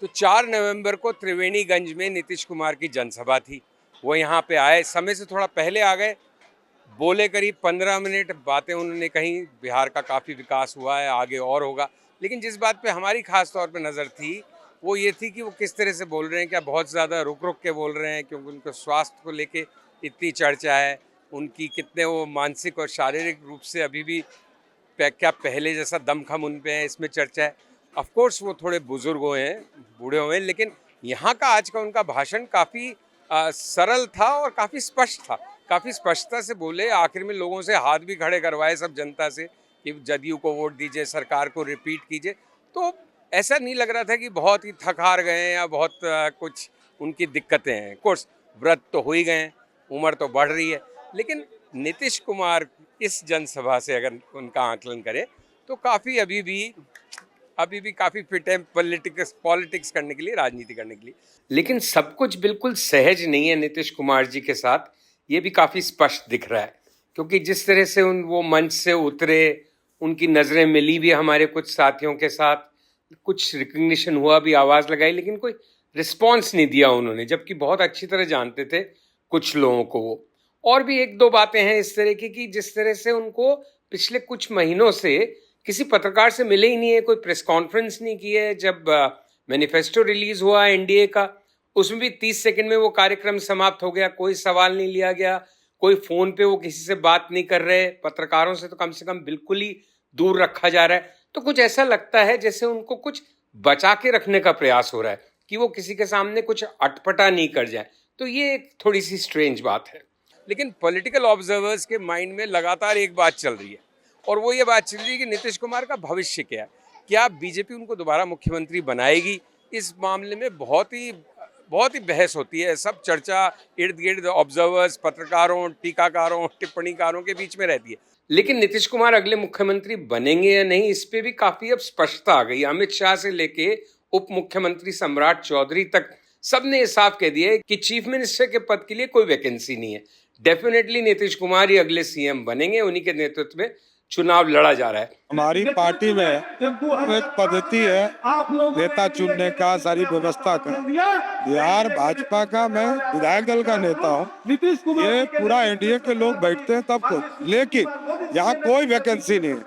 तो 4 नवंबर को त्रिवेणीगंज में नीतीश कुमार की जनसभा थी। वो यहाँ पे आए, समय से थोड़ा पहले आ गए, बोले करीब 15 मिनट बातें उन्होंने कहीं, बिहार का काफ़ी विकास हुआ है, आगे और होगा। लेकिन जिस बात पे हमारी खास तौर पे नज़र थी, वो ये थी कि वो किस तरह से बोल रहे हैं, क्या बहुत ज़्यादा रुक-रुक के बोल रहे हैं, क्योंकि उनको स्वास्थ्य को लेके इतनी चर्चा है, उनकी कितने वो मानसिक और शारीरिक रूप से अभी भी क्या पहले जैसा दमखम उन पे है, इसमें चर्चा है। ऑफ कोर्स वो थोड़े बुजुर्ग हुए हैं, बूढ़े हुए हैं, लेकिन यहाँ का आज का उनका भाषण काफ़ी सरल था और काफ़ी स्पष्ट था। काफ़ी स्पष्टता से बोले, आखिर में लोगों से हाथ भी खड़े करवाए सब जनता से कि जदयू को वोट दीजिए, सरकार को रिपीट कीजिए। तो ऐसा नहीं लग रहा था कि बहुत ही थक हार गए हैं या बहुत कुछ उनकी दिक्कतें हैं। कोर्स व्रत तो हो ही गए हैं, उम्र तो बढ़ रही है, लेकिन नीतीश कुमार इस जनसभा से अगर उनका आकलन करें तो काफ़ी अभी भी काफ़ी फिट है पॉलिटिक्स करने के लिए, राजनीति करने के लिए। लेकिन सब कुछ बिल्कुल सहज नहीं है नीतीश कुमार जी के साथ, ये भी काफ़ी स्पष्ट दिख रहा है, क्योंकि जिस तरह से वो मंच से उतरे, उनकी नज़रें मिली भी हमारे कुछ साथियों के साथ, कुछ रिकग्निशन हुआ भी, आवाज़ लगाई, लेकिन कोई रिस्पॉन्स नहीं दिया उन्होंने, जबकि बहुत अच्छी तरह जानते थे कुछ लोगों को वो। और भी एक दो बातें हैं इस तरह की कि जिस तरह से उनको पिछले कुछ महीनों से किसी पत्रकार से मिले ही नहीं है, कोई प्रेस कॉन्फ्रेंस नहीं की है। जब मैनिफेस्टो रिलीज हुआ एनडीए का, उसमें भी 30 सेकंड में वो कार्यक्रम समाप्त हो गया, कोई सवाल नहीं लिया गया, कोई फोन पे वो किसी से बात नहीं कर रहे, पत्रकारों से कम बिल्कुल ही दूर रखा जा रहा है। तो कुछ ऐसा लगता है जैसे उनको कुछ बचा के रखने का प्रयास हो रहा है कि वो किसी के सामने कुछ अटपटा नहीं कर जाए। तो ये एक थोड़ी सी स्ट्रेंज बात है। लेकिन पॉलिटिकल ऑब्जर्वर्स के माइंड में लगातार एक बात चल रही है, और वो ये बात चल रही है कि नीतीश कुमार का भविष्य क्या है, क्या बीजेपी उनको दोबारा मुख्यमंत्री बनाएगी। इस मामले में बहुत ही बहस होती है, सब चर्चा इर्द गिर्द ऑब्जर्वर्स, पत्रकारों, टीकाकारों, टिप्पणीकारों के बीच में रहती है। लेकिन नीतीश कुमार अगले मुख्यमंत्री बनेंगे या नहीं, इस पे भी काफी अब स्पष्टता आ गई। अमित शाह से लेके उप मुख्यमंत्री सम्राट चौधरी तक सबने ये साफ कह दिया है कि चीफ मिनिस्टर के पद के लिए कोई वैकेंसी नहीं है। डेफिनेटली नीतीश कुमार ही अगले सीएम बनेंगे, उन्हीं के नेतृत्व में चुनाव लड़ा जा रहा है। हमारी पार्टी में एक पद्धति है नेता चुनने का, सारी व्यवस्था का। बिहार भाजपा का मैं विधायक दल का नेता हूँ, ये पूरा एनडीए के लोग बैठते हैं तब को, लेकिन यहाँ कोई वैकेंसी नहीं है,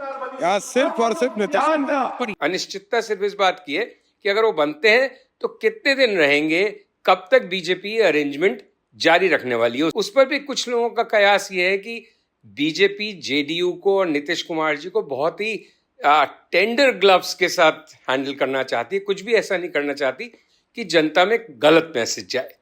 यहाँ सिर्फ और सिर्फ नीतीश। अनिश्चितता सिर्फ इस बात की है कि अगर वो बनते हैं तो कितने दिन रहेंगे, कब तक बीजेपी अरेंजमेंट जारी रखने वाली है। उस पर भी कुछ लोगों का कयास ये है कि बीजेपी जेडीयू को और नीतीश कुमार जी को बहुत ही टेंडर ग्लव्स के साथ हैंडल करना चाहती है, कुछ भी ऐसा नहीं करना चाहती कि जनता में गलत मैसेज जाए।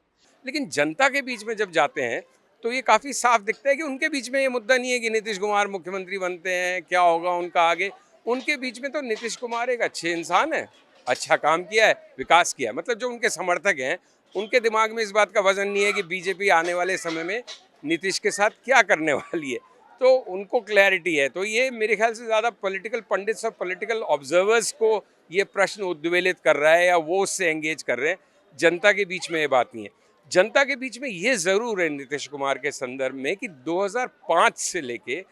लेकिन जनता के बीच में जब जाते हैं तो ये काफ़ी साफ दिखता है कि उनके बीच में ये मुद्दा नहीं है कि नीतीश कुमार मुख्यमंत्री बनते हैं, क्या होगा उनका आगे। उनके बीच में तो नीतीश कुमार एक अच्छे इंसान है, अच्छा काम किया है, विकास किया है। मतलब जो उनके समर्थक हैं, उनके दिमाग में इस बात का वजन नहीं है कि बीजेपी आने वाले समय में नीतीश के साथ क्या करने वाली है, तो उनको क्लैरिटी है। तो ये मेरे ख्याल से ज़्यादा पॉलिटिकल पंडित्स और पॉलिटिकल ऑब्जर्वर्स को ये प्रश्न उद्वेलित कर रहा है या वो उससे एंगेज कर रहे हैं। जनता के बीच में ये बात नहीं है। जनता के बीच में ये ज़रूर है नीतीश कुमार के संदर्भ में कि 2005 से लेके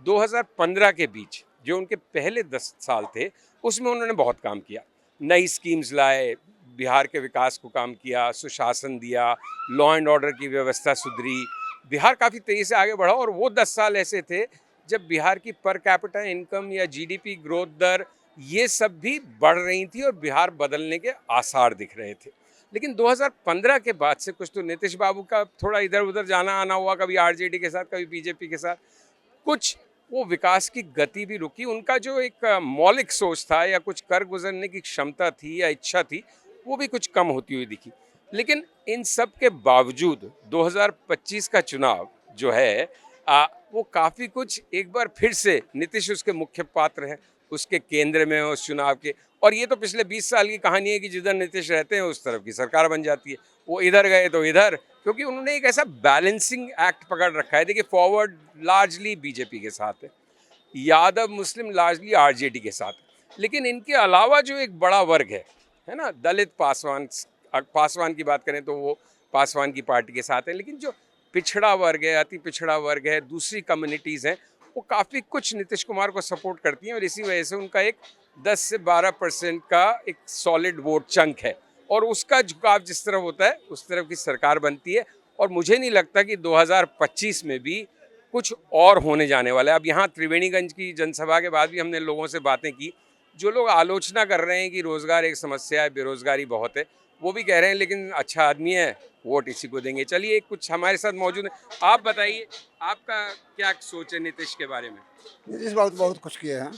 2015 के बीच जो उनके पहले 10 साल थे, उसमें उन्होंने बहुत काम किया। नई स्कीम्स लाए, बिहार के विकास को काम किया, सुशासन दिया, लॉ एंड ऑर्डर की व्यवस्था सुधरी, बिहार काफ़ी तेज़ी से आगे बढ़ा। और वो 10 साल ऐसे थे जब बिहार की पर कैपिटा इनकम या जीडीपी ग्रोथ दर ये सब भी बढ़ रही थी और बिहार बदलने के आसार दिख रहे थे। लेकिन 2015 के बाद से कुछ तो नीतीश बाबू का थोड़ा इधर उधर जाना आना हुआ, कभी आरजेडी के साथ, कभी बीजेपी के साथ, कुछ वो विकास की गति भी रुकी। उनका जो एक मौलिक सोच था या कुछ कर गुजरने की क्षमता थी या इच्छा थी, वो भी कुछ कम होती हुई दिखी। लेकिन इन सब के बावजूद 2025 का चुनाव जो है वो काफ़ी कुछ एक बार फिर से नीतीश उसके मुख्य पात्र हैं, उसके केंद्र में उस चुनाव के। और ये तो पिछले 20 साल की कहानी है कि जिधर नीतीश रहते हैं उस तरफ की सरकार बन जाती है, वो इधर गए तो इधर, क्योंकि उन्होंने एक ऐसा बैलेंसिंग एक्ट पकड़ रखा है। देखिए, फॉरवर्ड लार्जली बीजेपी के साथ है, यादव मुस्लिम लार्जली आरजेडी के साथ है, लेकिन इनके अलावा जो एक बड़ा वर्ग है ना, दलित पासवान की बात करें तो वो पासवान की पार्टी के साथ है। लेकिन जो पिछड़ा वर्ग है, अति पिछड़ा वर्ग है, दूसरी कम्युनिटीज़ हैं, वो काफ़ी कुछ नीतीश कुमार को सपोर्ट करती हैं और इसी वजह से उनका एक 10 से 12% का एक सॉलिड वोट चंक है और उसका झुकाव जिस तरफ होता है उस तरफ की सरकार बनती है। और मुझे नहीं लगता कि 2025 में भी कुछ और होने जाने वाला है। अब यहाँ त्रिवेणीगंज की जनसभा के बाद भी हमने लोगों से बातें की, जो लोग आलोचना कर रहे हैं कि रोज़गार एक समस्या है, बेरोज़गारी बहुत है, वो भी कह रहे हैं लेकिन अच्छा आदमी है, वोट इसी को देंगे। चलिए, कुछ हमारे साथ मौजूद है, आप बताइए आपका क्या सोच है नीतीश के बारे में? नीतीश बहुत बहुत कुछ किए हैं,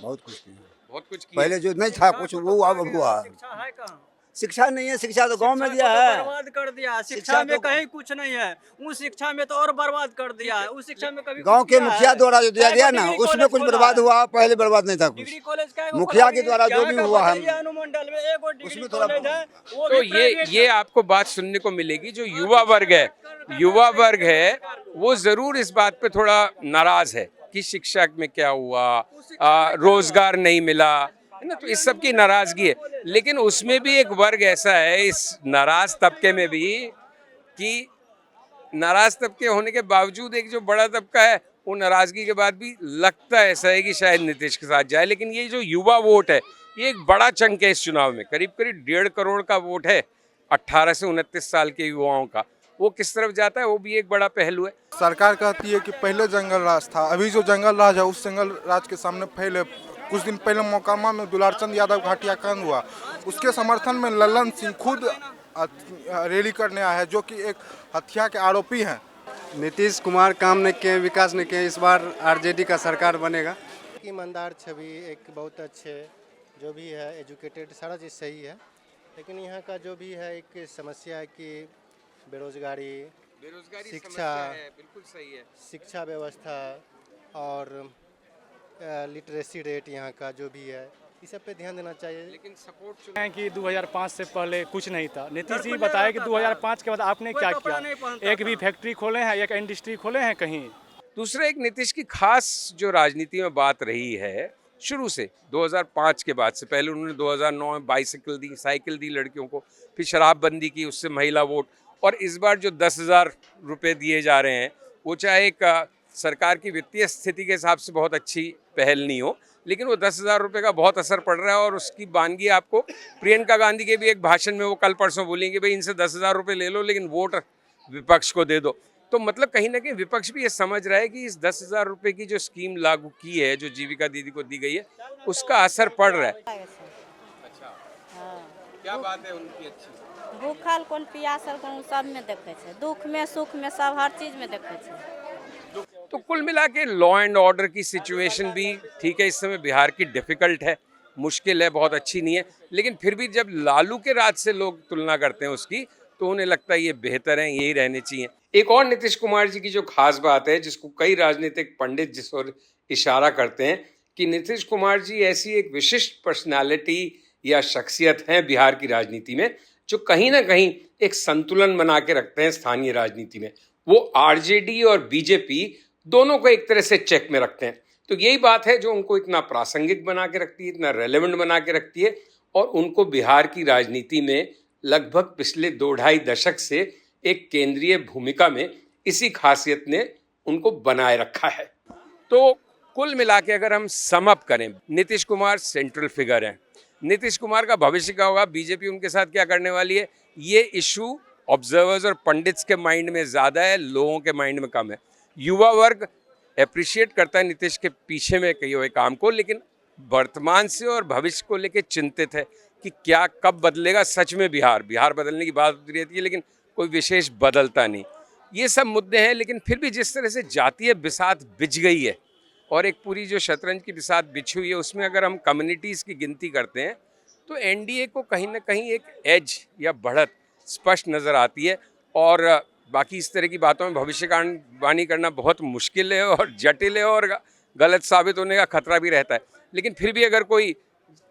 बहुत कुछ किए हैं। बहुत कुछ किया। पहले जो नहीं था कुछ वो अब हुआ। शिक्षा है कहाँ? शिक्षा नहीं है, शिक्षा तो गांव में शिक्षा दिया को तो है। बर्बाद कर दिया। शिक्षा शिक्षा में तो- कहीं कुछ नहीं है, उस शिक्षा में तो और बर्बाद कर दिया है। उस शिक्षा में कभी गांव कुछ के किया मुखिया है? द्वारा जो दिया क्या गया वो ना डिग्री उसमें कॉलेज कुछ खोला बर्बाद है? हुआ, पहले बर्बाद नहीं था कुछ। डिग्री कॉलेज क्या है वो मुखिया खोला के द्वारा क्या जो भी क्या हुआ है बताइए, अनुमंडल में एक और डिग्री उसमें थोड़ा- कॉलेज है, वो तो भी प्राइवेट ये आपको बात सुनने को मिलेगी। जो युवा वर्ग है वो जरूर इस बात पे थोड़ा नाराज है कि शिक्षा में क्या हुआ, रोजगार नहीं मिला, है ना। तो इस सब की नाराजगी है, लेकिन उसमें भी एक वर्ग ऐसा है इस नाराज तबके में भी कि नाराज तबके होने के बावजूद एक जो बड़ा तबका है वो नाराजगी के बाद भी लगता ऐसा है कि शायद नीतीश के साथ जाए। लेकिन ये जो युवा वोट है ये एक बड़ा चंक है इस चुनाव में, करीब करीब 1.5 करोड़ का वोट है 18 से 29 साल के युवाओं का। वो किस तरफ जाता है वो भी एक बड़ा पहलू है। सरकार कहती है कि पहले जंगल राज था, अभी जो जंगल राज है उस जंगल राज के सामने पहले कुछ दिन पहले मोकामा में दुलारचंद यादव घाटिया कांड हुआ, उसके समर्थन में लल्लन सिंह खुद रैली करने आए हैं, जो कि एक हत्या के आरोपी हैं। नीतीश कुमार काम नहीं किए, विकास नहीं किए, इस बार आरजेडी का सरकार बनेगा। की ईमानदार छवि, एक बहुत अच्छे जो भी है, एजुकेटेड, सारा चीज़ सही है। लेकिन यहाँ का जो भी है एक समस्या है कि बेरोजगारी शिक्षा समस्या है, बिल्कुल सही है। शिक्षा व्यवस्था और लिटरेसी रेट यहाँ का जो भी है, इस सब पे ध्यान देना चाहिए। लेकिन सपोर्ट हैं कि 2005 से पहले कुछ नहीं था। नीतीश जी बताया कि 2005 के बाद आपने क्या किया, एक भी फैक्ट्री खोले हैं, एक इंडस्ट्री खोले हैं कहीं। दूसरा, एक नीतीश की खास जो राजनीति में बात रही है शुरू से 2005 के बाद से, पहले उन्होंने 2009 में बाइसिकल दी, साइकिल दी लड़कियों को, फिर शराबबंदी की, उससे महिला वोट, और इस बार जो 10,000 रुपये दिए जा रहे हैं वो चाहे एक सरकार की वित्तीय स्थिति के हिसाब से बहुत अच्छी पहल नहीं हो, लेकिन वो 10,000 रुपये का बहुत असर पड़ रहा है। और उसकी वानगी आपको प्रियंका गांधी के भी एक भाषण में वो कल परसों बोलेंगे भाई इनसे 10,000 रुपये ले लो लेकिन वोट विपक्ष को दे दो। तो मतलब कहीं ना कहीं विपक्ष भी ये समझ रहा है कि इस 10,000 रुपये की जो स्कीम लागू की है, जो जीविका दीदी को दी गई है, उसका असर पड़ रहा है। अच्छा, क्या बात है उनकी अच्छी? भूखल कोन पियासल कोन सब में देखे छे, दुख में सुख में सब हर चीज में देखे छे। तो कुल मिला के लॉ एंड ऑर्डर की सिचुएशन भी ठीक है, इस समय बिहार की डिफिकल्ट है, मुश्किल है, बहुत अच्छी नहीं है, लेकिन फिर भी जब लालू के राज से लोग तुलना करते हैं उसकी, तो उन्हें लगता है ये बेहतर है, यही रहने चाहिए। एक और नीतीश कुमार जी की जो खास बात है, जिसको कई राजनीतिक पंडित जिस ओर इशारा करते हैं कि नीतीश कुमार जी ऐसी एक विशिष्ट पर्सनालिटी या शख्सियत है बिहार की राजनीति में, जो कहीं ना कहीं एक संतुलन बना के रखते हैं स्थानीय राजनीति में। वो आरजेडी और बीजेपी दोनों को एक तरह से चेक में रखते हैं। तो यही बात है जो उनको इतना प्रासंगिक बना के रखती है, इतना रेलेवेंट बना के रखती है, और उनको बिहार की राजनीति में लगभग पिछले 2-2.5 दशक से एक केंद्रीय भूमिका में इसी खासियत ने उनको बनाए रखा है। तो कुल मिला के अगर हम सम अप करें, नीतीश कुमार सेंट्रल फिगर हैं। नीतीश कुमार का भविष्य क्या होगा, बीजेपी उनके साथ क्या करने वाली है, ये इशू ऑब्जर्वर्स और पंडित्स के माइंड में ज़्यादा है, लोगों के माइंड में कम है। युवा वर्ग अप्रिशिएट करता है नीतीश के पीछे में किए हुए काम को, लेकिन वर्तमान से और भविष्य को लेकर चिंतित है कि क्या कब बदलेगा सच में बिहार बदलने की बात होती रहती है लेकिन कोई विशेष बदलता नहीं। ये सब मुद्दे हैं, लेकिन फिर भी जिस तरह से जातीय बिसात बिछ गई है और एक पूरी जो शतरंज की बिसात बिछी हुई है, उसमें अगर हम कम्युनिटीज़ की गिनती करते हैं तो एनडीए को कहीं ना कहीं एक एज या बढ़त स्पष्ट नज़र आती है। और बाकी इस तरह की बातों में भविष्यवाणी करना बहुत मुश्किल है और जटिल है और गलत साबित होने का खतरा भी रहता है। लेकिन फिर भी अगर कोई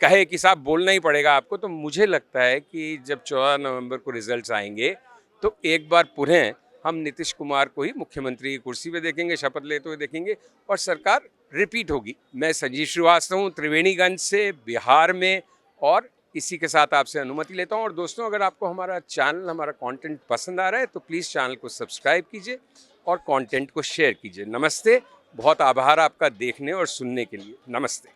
कहे कि साहब बोलना ही पड़ेगा आपको, तो मुझे लगता है कि जब 14 नवंबर को रिजल्ट्स आएंगे तो एक बार पुनः हम नीतीश कुमार को ही मुख्यमंत्री की कुर्सी पे देखेंगे, शपथ लेते हुए देखेंगे, और सरकार रिपीट होगी। मैं संजीव श्रीवास्तव हूँ त्रिवेणीगंज से, बिहार में, और इसी के साथ आपसे अनुमति लेता हूँ। और दोस्तों, अगर आपको हमारा चैनल, हमारा कंटेंट पसंद आ रहा है तो प्लीज़ चैनल को सब्सक्राइब कीजिए और कंटेंट को शेयर कीजिए। नमस्ते, बहुत आभार आपका देखने और सुनने के लिए। नमस्ते।